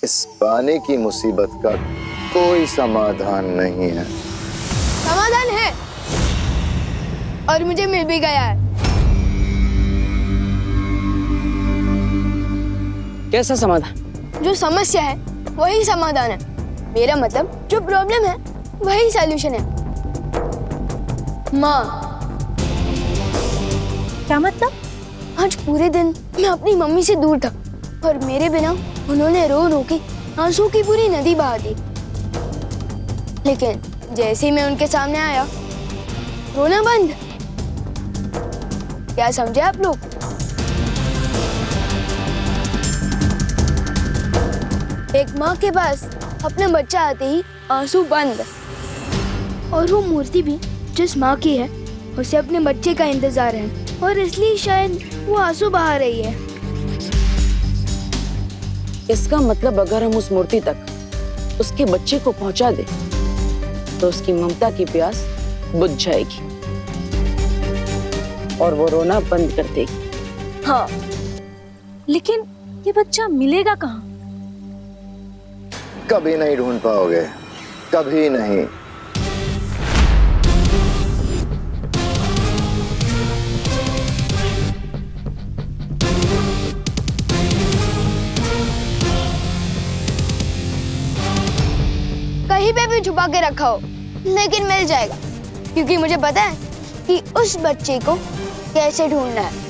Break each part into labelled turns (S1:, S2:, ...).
S1: इस पानी की मुसीबत का कोई समाधान नहीं है।
S2: समाधान है और मुझे मिल भी गया है।
S3: कैसा समाधान?
S2: जो समस्या है वही समाधान है। मेरा मतलब जो प्रॉब्लम है वही सॉल्यूशन है। माँ।
S4: क्या मतलब?
S2: आज पूरे दिन मैं अपनी मम्मी से दूर था और मेरे बिना उन्होंने रो रो के आंसू की पूरी नदी बहा दी। लेकिन जैसे ही मैं उनके सामने आया, रोना बंद। क्या समझे आप लोग? एक माँ के पास अपना बच्चा आते ही आंसू बंद, और वो मूर्ति भी जिस माँ की है उसे अपने बच्चे का इंतजार है और इसलिए शायद वो आंसू बहा रही है।
S3: इसका मतलब अगर हम उस मूर्ति तक उसके बच्चे को पहुंचा दे तो उसकी ममता की प्यास बुझ जाएगी और वो रोना बंद कर देगी।
S4: हाँ, लेकिन ये बच्चा मिलेगा कहाँ?
S1: कभी नहीं ढूंढ पाओगे, कभी नहीं।
S2: कहीं पे भी छुपा के रखा हो, लेकिन मिल जाएगा, क्योंकि मुझे पता है कि उस बच्चे को कैसे ढूंढना है।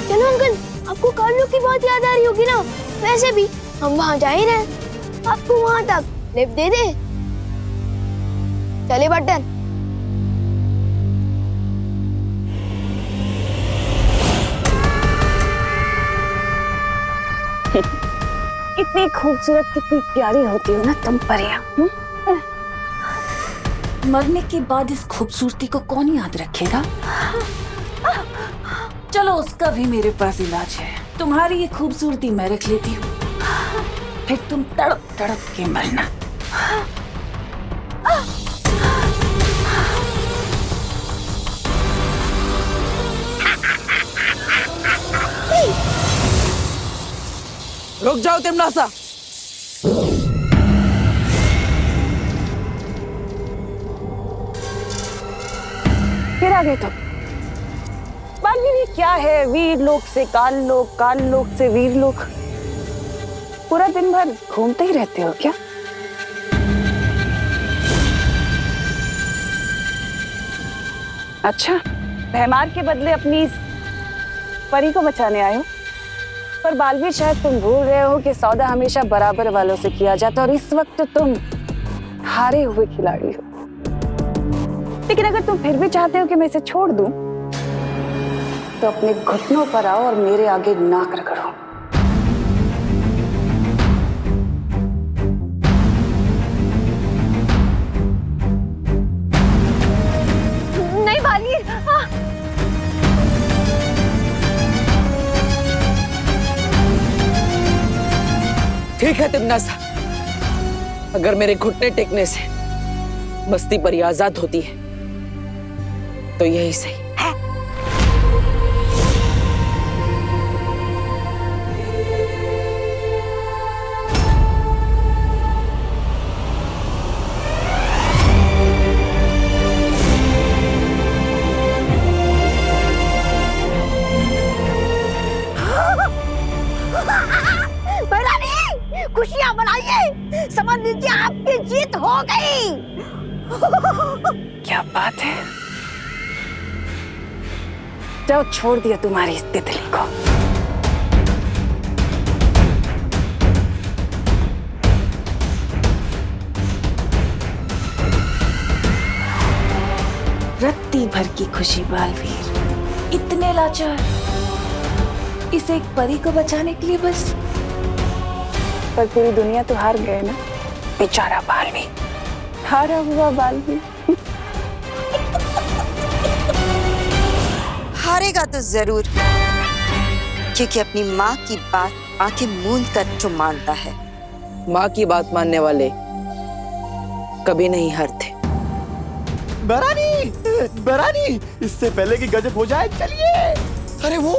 S2: चलो अंकल, आपको कार्लो की बहुत याद आ रही होगी ना? वैसे भी हम वहां जा ही रहे, आपको वहां तक लिफ्ट दे दे। चले बटन।
S4: कितनी खूबसूरत, कितनी प्यारी होती हो ना तुम परियां। मरने के बाद इस खूबसूरती को कौन याद रखेगा? चलो, उसका भी मेरे पास इलाज है। तुम्हारी ये खूबसूरती मैं रख लेती हूँ, फिर तुम तड़प तड़प के मरना।
S3: रुक जाओ तिमनासा।
S4: फिर आ गए तुम। बालवीर क्या है? वीर लोक से काल लोक, काल लोक से वीर लोक। पूरा दिन भर घूमते ही रहते हो क्या? अच्छा, भैमार के बदले अपनी इस परी को बचाने आए हो? पर बालवीर, शायद तुम भूल रहे हो कि सौदा हमेशा बराबर वालों से किया जाता है और इस वक्त तुम हारे हुए खिलाड़ी हो। लेकिन अगर तुम फिर भी चाहते हो कि मैं इसे छोड़ दूं, तो अपने घुटनों पर आओ और मेरे आगे नाक रगड़ो। नहीं बालवीर,
S3: ठीक है तिमनासा, अगर मेरे घुटने टेकने से बस्ती पर आजाद होती है तो यही सही।
S4: खुशियां मनाइए, समझ लीजिए आपकी जीत हो गई। क्या बात है? जाओ, छोड़ दिया तुम्हारी इस तितली को। रत्ती भर की खुशी बालवीर, इतने लाचार, इसे एक परी को बचाने के लिए बस। पर पूरी दुनिया तो हार गए ना, बेचारा बालवीर, हारा हुआ बालवीर।
S5: हारेगा तो जरूर, क्योंकि अपनी माँ की बात आंखें मूंद कर जो मानता है।
S3: माँ की बात मानने वाले कभी नहीं हारते।
S6: बरानी, बरानी, इससे पहले कि गजब हो जाए, चलिए। अरे वो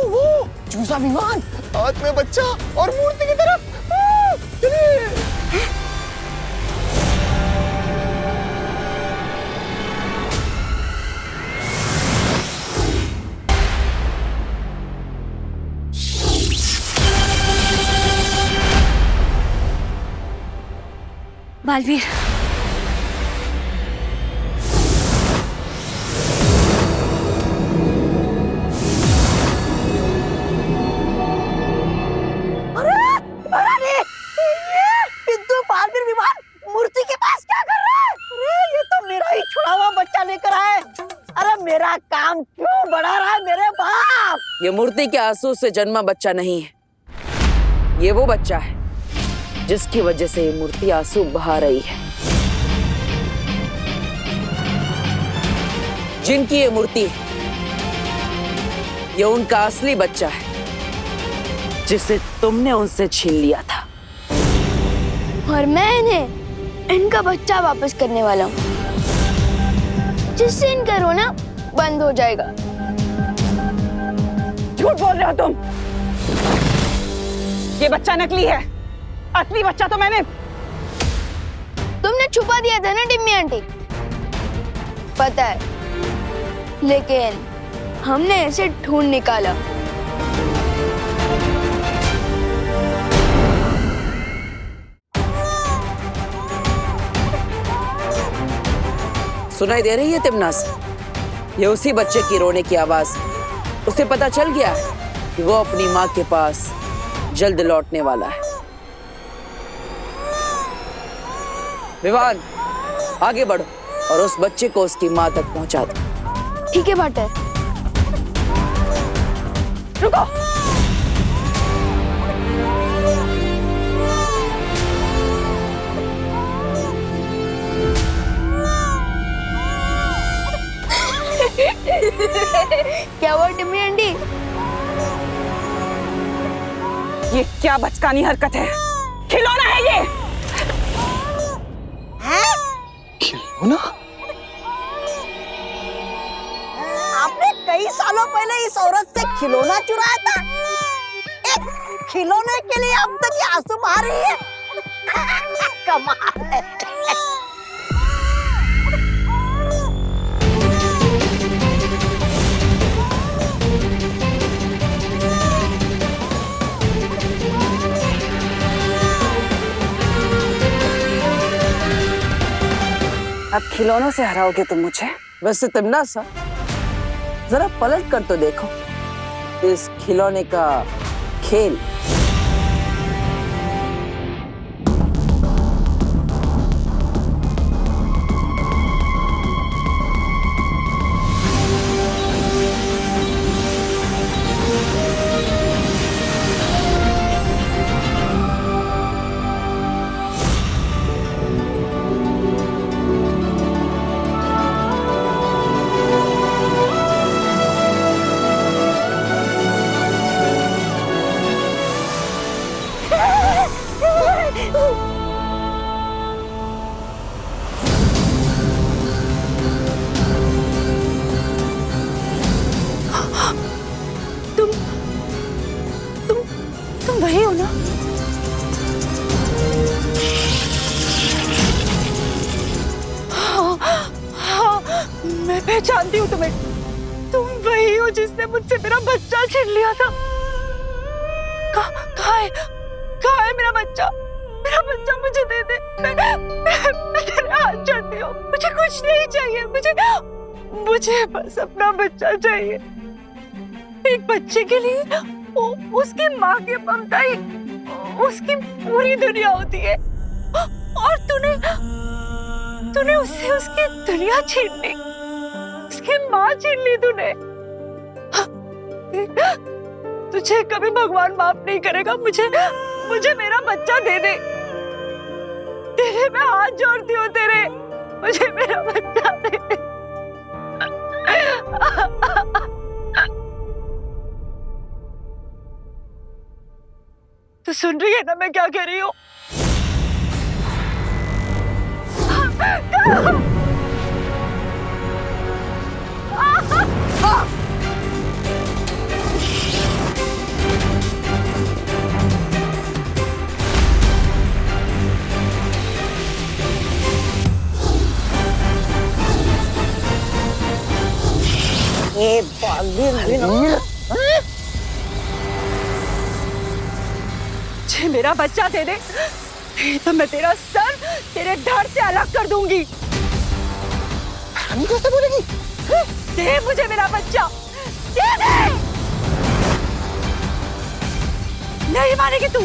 S6: चूसा विमान हाथ में बच्चा और मूर्ति की तरफ। चलिए।
S5: बालवीर,
S7: पिंटू बालवीर विमान मूर्ति के पास क्या कर रहा है? अरे ये तो मेरा ही छुड़ा हुआ बच्चा लेकर आए। अरे मेरा काम क्यों बढ़ा रहा है मेरे बाप?
S3: ये मूर्ति के आंसू से जन्मा बच्चा नहीं है, ये वो बच्चा है जिसकी वजह से ये मूर्ति आंसू बहा रही है। जिनकी ये मूर्ति है, ये उनका असली बच्चा है जिसे तुमने उनसे छीन लिया था।
S2: और मैं इन्हें इनका बच्चा वापस करने वाला हूँ, जिससे इनका रोना बंद हो जाएगा।
S4: झूठ बोल रहे हो तुम। ये बच्चा नकली है, असली बच्चा तो मैंने।
S2: तुमने छुपा दिया था ना टिम्मी आंटी, पता है, लेकिन हमने इसे ढूंढ निकाला।
S3: सुनाई दे रही है तिमनास? ये उसी बच्चे की रोने की आवाज। उसे पता चल गया है कि वो अपनी माँ के पास जल्द लौटने वाला है। विवान, आगे बढ़ो और उस बच्चे को उसकी माँ तक पहुंचा दो।
S2: ठीक है भाटर।
S4: रुको।
S2: क्या हुआ टिम्मी आंटी?
S4: ये क्या बचकानी हरकत है? खिलौना है ये।
S6: खिलौना?
S7: आपने कई सालों पहले इस औरत से खिलौना चुराया था। एक खिलौने के लिए अब तक ये आंसू बहा रही है। कमाल है।
S4: अब खिलौनों से हराओगे तुम मुझे?
S3: वैसे तिमनासा, जरा पलट कर तो देखो इस खिलौने का खेल।
S4: तुम वही हो ना? हाँ, मैं पहचानती हूँ तुम्हें। तुम वही हो जिसने मुझसे मेरा बच्चा छीन लिया था। कहाँ है मेरा बच्चा? मेरा बच्चा मुझे दे दे। मैं तेरे हाथ जोड़ती हूँ। मुझे कुछ नहीं चाहिए। मुझे बस अपना बच्चा चाहिए। एक बच्चे के लिए उसकी माँ की ममता ही उसकी पूरी दुनिया होती है। और तूने उससे उसकी दुनिया छीन ली, उसकी माँ छीन ली तूने। तुझे कभी भगवान माफ नहीं करेगा। मुझे मेरा बच्चा दे दे। तेरे मैं हाथ जोड़ती हूँ तेरे। मुझे मेरा बच्चा दे दे। तू सुन रही है ना मैं क्या कह रही हूँ?
S7: ए बालवीर
S4: मुझे मेरा बच्चा दे दे, नहीं तो मैं तेरा सर तेरे धड़ से अलग कर दूंगी।
S6: हम कैसे बोलेगी?
S4: दे मुझे मेरा बच्चा, दे दे। नहीं मानेगी तू,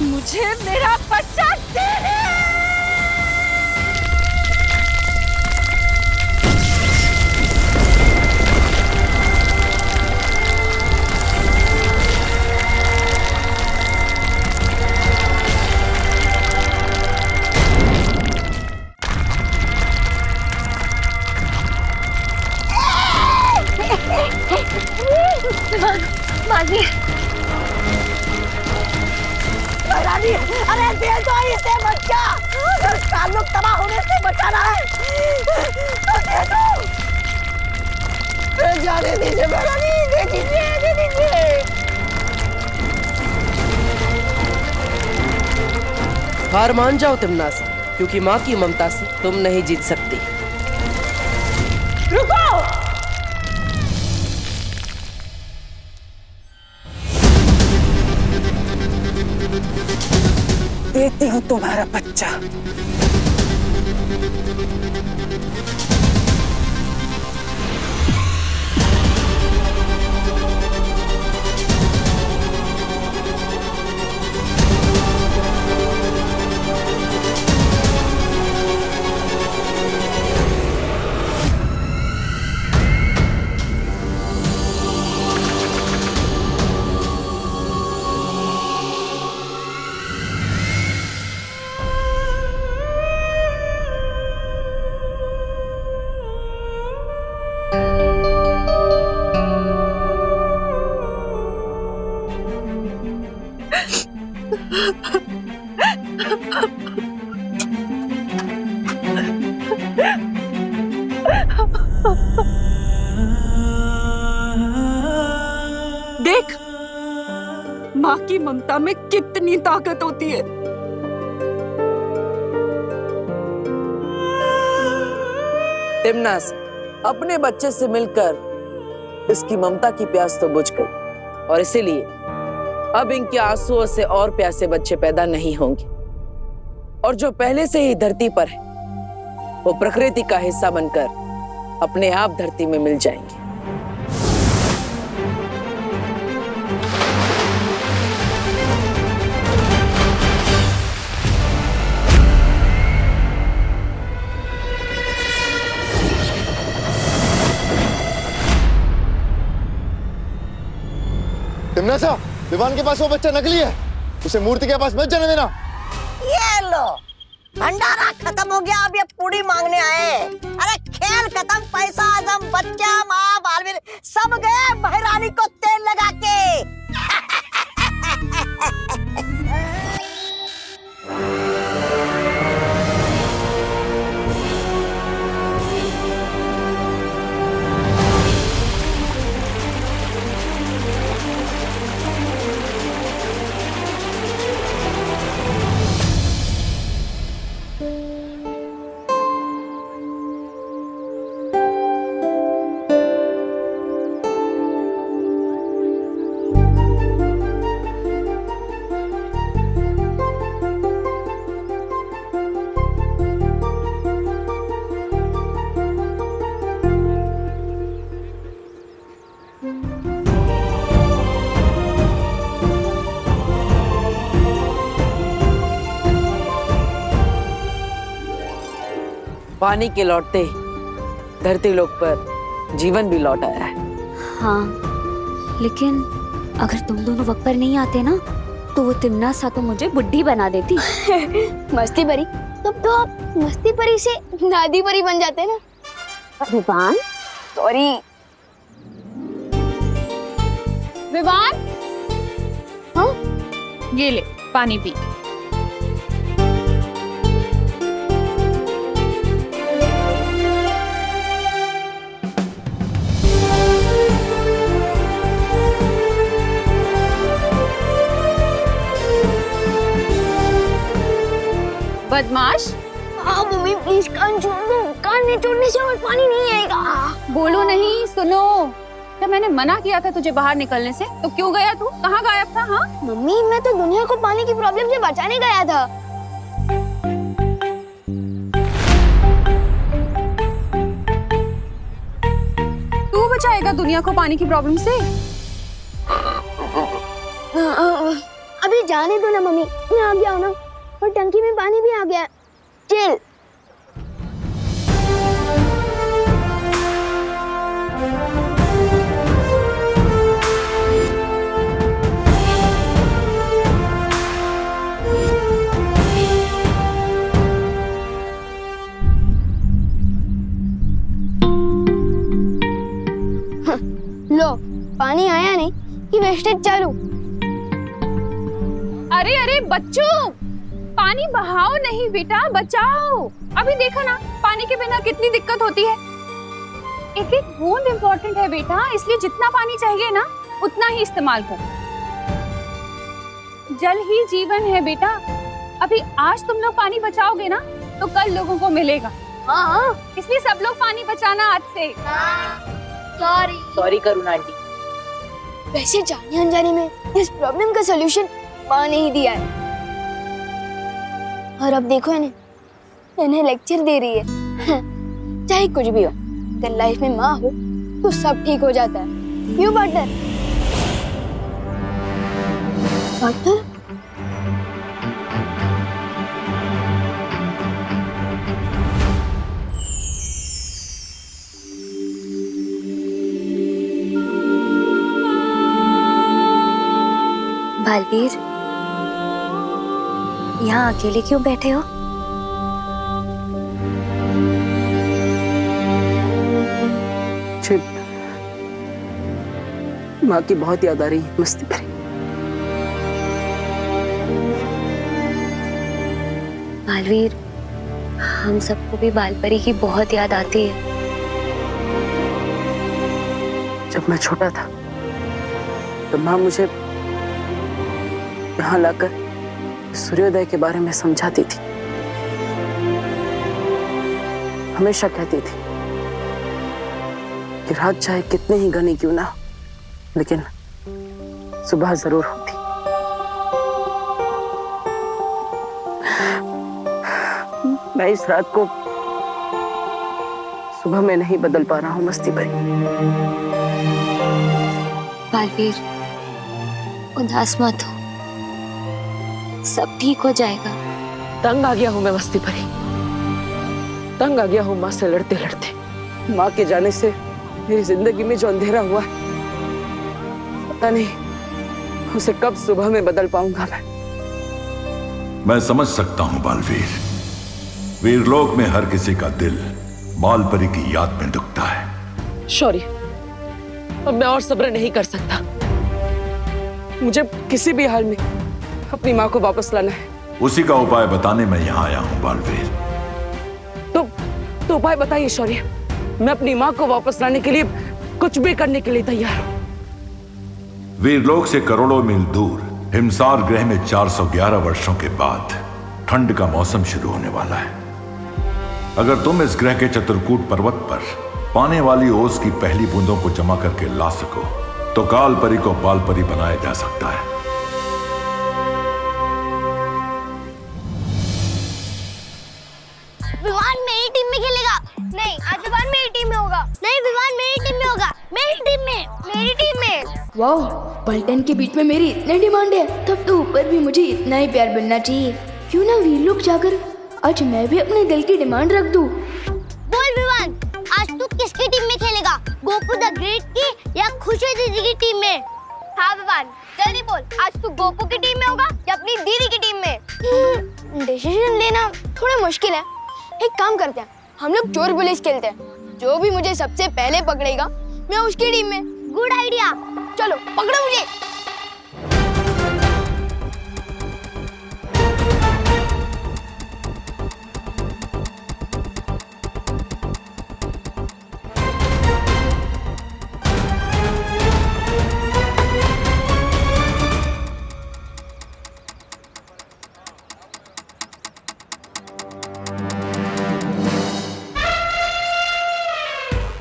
S4: मुझे मेरा बच्चा दे दे।
S2: माजी,
S7: अरे दे दो इसे बच्चा, अगर ताल्लुक तबाह होने से बचाना है तो दे दो। जाने दीजिए महारानी, दे दीजिए, दे दीजिए।
S3: हार मान जाओ तिमनास, क्योंकि माँ की ममता से तुम नहीं जीत सकती।
S4: रुको! देती हूँ तुम्हारा बच्चा। देख, माँ की ममता में कितनी ताकत होती है।
S3: तिमनास, अपने बच्चे से मिलकर इसकी ममता की प्यास तो बुझ गई, और इसीलिए अब इनके आंसुओं से और प्यासे बच्चे पैदा नहीं होंगे, और जो पहले से ही धरती पर है वो प्रकृति का हिस्सा बनकर अपने आप धरती में मिल जाएंगे।
S1: तिमनासा, विवान के पास वो बच्चा नकली है, उसे मूर्ति के पास मत जाने देना।
S7: ये लो, भंडारा खत्म हो गया, अब ये पूरी मांगने आए। अरे खेल खत्म, पैसा आजम, बच्चा, माँ, बालवीर सब गए महारानी को तेल लगा के।
S3: पानी के लौटते ही धरती लोक पर जीवन भी लौट आया है।
S8: हाँ, लेकिन अगर तुम दोनों वक्त पर नहीं आते ना, तो वो तिमनासा तो मुझे बुड्ढी बना देती।
S2: मस्ती परी, तब तो आप मस्ती परी से दादी परी बन जाते ना।
S8: विवान,
S2: सॉरी विवान। हाँ,
S9: ये ले पानी पी। बदमाश,
S2: हाँ मम्मी प्लीज कान छोड़ दो, कान नहीं छोड़ने से और पानी नहीं आएगा।
S9: बोलो नहीं, सुनो। जब मैंने मना किया था तुझे बाहर निकलने से, तो क्यों गया तू? कहाँ गायब था? हाँ
S2: मम्मी मैं तो दुनिया को पानी की प्रॉब्लम से बचाने गया था।
S9: तू बचाएगा दुनिया को पानी की प्रॉब्लम से?
S2: अभी जाने दो ना मम्मी, मैं आ गया हूँ ना, और टंकी में पानी भी आ गया। चिल। लो पानी आया नहीं कि वेस्टेज चालू।
S9: अरे अरे बच्चों, पानी बहाओ नहीं बेटा, बचाओ। अभी देखा ना पानी के बिना कितनी दिक्कत होती है। एक एक बूंद इम्पोर्टेंट है बेटा, इसलिए जितना पानी चाहिए ना उतना ही इस्तेमाल करो। जल ही जीवन है बेटा। अभी आज तुम लोग पानी बचाओगे ना तो कल लोगों को मिलेगा। हाँ, इसलिए सब लोग पानी बचाना आज से।
S3: सॉरी करुणा आंटी।
S2: वैसे जाने अनजाने में इस प्रॉब्लम का सलूशन माँ ने ही दिया है, और अब देखो इन्हें लेक्चर दे रही है। चाहे कुछ भी हो, अगर लाइफ में माँ हो तो सब ठीक हो जाता है। क्यों पार्टनर? पार्टनर
S8: बालवीर, यहाँ अकेले क्यों बैठे हो?
S3: माँ की बहुत याद आ रही है, मस्ती भरी।
S8: बालवीर, हम सबको भी बालपरी की बहुत याद आती है।
S3: जब मैं छोटा था तो माँ मुझे यहाँ लाकर सूर्योदय के बारे में समझाती थी। हमेशा कहती थी कि रात चाहे कितने ही घनी क्यों ना हो, लेकिन सुबह जरूर होती। मैं इस रात को सुबह में नहीं बदल पा रहा हूँ मस्ती भरी।
S8: बालवीर, उदास मत हो, सब ठीक हो जाएगा।
S3: तंग आ गया हूँ मैं मस्ती भरी, तंग आ गया हूँ माँ से लड़ते लड़ते। माँ के जाने से मेरी जिंदगी में जो अंधेरा हुआ है, पता नहीं उसे कब सुबह में बदल पाऊंगा
S10: मैं समझ सकता हूँ बालवीर। वीरलोक में हर किसी का दिल बालपरी की याद में दुखता है।
S3: शौर्य, अब मैं और सब्र नहीं कर सकता। मुझे किसी भी हाल में अपनी माँ को वापस लाना है।
S10: उसी का उपाय बताने मैं यहाँ आया हूँ बालवीर।
S3: तो उपाय बताइए शौर्य। मैं अपनी माँ को वापस लाने के लिए कुछ भी करने के लिए तैयार हूँ।
S10: वीरलोक से करोड़ों मील दूर हिमसार ग्रह में 411 वर्षों के बाद ठंड का मौसम शुरू होने वाला है। अगर तुम इस ग्रह के चतुर्कूट पर्वत पर पाने वाली ओस की पहली बूंदों को जमा करके ला सको तो कालपरी को बालपरी बनाया जा सकता है।
S2: विवान मेरी टीम में खेलेगा। नहीं, आज विवान मेरी टीम में होगा। नहीं, विवान मेरी टीम में होगा। मेरी टीम में, मेरी टीम में। वाह, पलटन के बीच में मेरी इतनी डिमांड है, तब तो ऊपर भी मुझे इतना ही प्यार बनना चाहिए। क्यों ना वीरलोक जाकर आज मैं भी अपने दिल की डिमांड रख दूं। बोल विवान, आज तू किसकी टीम में खेलेगा? गोपू द ग्रेट की या खुशी दीदी की टीम में? हाँ विवान, जल्दी बोल, आज तू गोपू की टीम में होगा या अपनी दीदी की टीम में? डिसीजन लेना थोड़ा मुश्किल है। एक काम करते हैं, हम लोग चोर पुलिस खेलते हैं। जो भी मुझे सबसे पहले पकड़ेगा मैं उसकी टीम में। गुड आइडिया, चलो पकड़ो मुझे।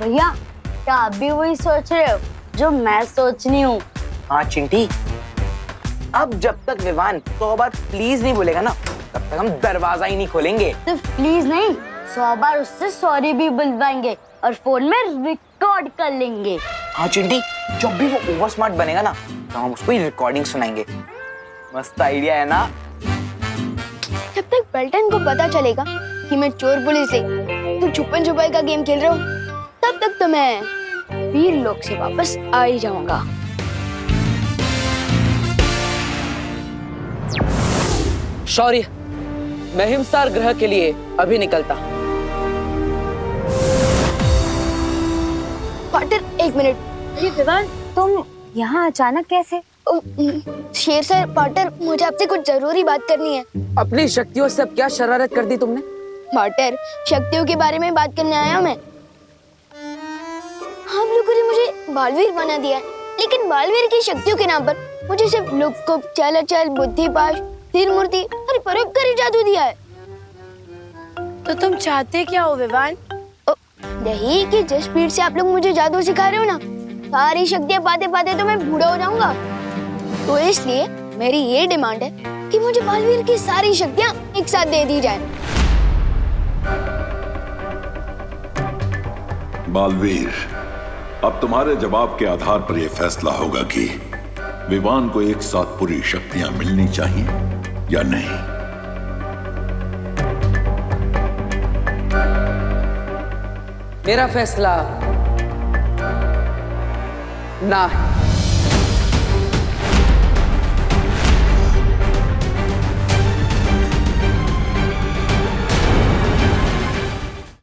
S2: भैया क्या आप भी वही सोच रहे हो जो मैं सोचनी हूँ?
S6: हाँ चिंटी, अब जब तक विवान 100 बार प्लीज नहीं बोलेगा ना, तब तक हम दरवाजा ही नहीं खोलेंगे।
S2: सिर्फ प्लीज नहीं, 100 बार उससे सॉरी भी बुलवाएंगे और फोन में रिकॉर्ड कर लेंगे।
S6: हाँ चिंटी, जब भी वो ओवर स्मार्ट बनेगा ना, तो हम उसको रिकॉर्डिंग सुनाएंगे। मस्त आइडिया है ना?
S2: जब तक पलटन को पता चलेगा कि मैं चोर पुलिस नहीं, तुम छुपन छुपाई का गेम खेल रहे हो, तब तक तो मैं वीर लोक से वापस आ ही जाऊंगा।
S3: शौर्य, मैं हिमसार ग्रह के लिए अभी निकलता।
S2: पार्टनर एक मिनट।
S8: ये विवान, तुम यहाँ अचानक कैसे?
S2: शेर सर, पार्टनर मुझे आपसे कुछ जरूरी बात करनी है।
S3: अपनी शक्तियों से अब क्या शरारत कर दी तुमने?
S2: पार्टनर, शक्तियों के बारे में बात करने आया मैं। आप लोगों ने मुझे बालवीर बना दिया है, लेकिन बालवीर की शक्तियों के नाम पर मुझे सिर्फ लुक, चलाचल, बुद्धिपाश, तीर मूर्ति और परोपकारी जादू दिया है।
S11: तो तुम चाहते क्या हो विवान?
S2: यही कि जिस स्पीड से आप लोग मुझे जादू सिखा रहे हो ना, सारी शक्तियां पाते पाते तो मैं बूढ़ा हो जाऊंगा। तो इसलिए मेरी ये डिमांड है कि मुझे बालवीर की सारी शक्तियां एक साथ दे दी जाए।
S10: बालवीर, अब तुम्हारे जवाब के आधार पर यह फैसला होगा कि विवान को एक साथ पूरी शक्तियां मिलनी चाहिए या नहीं।
S3: मेरा फैसला ना है।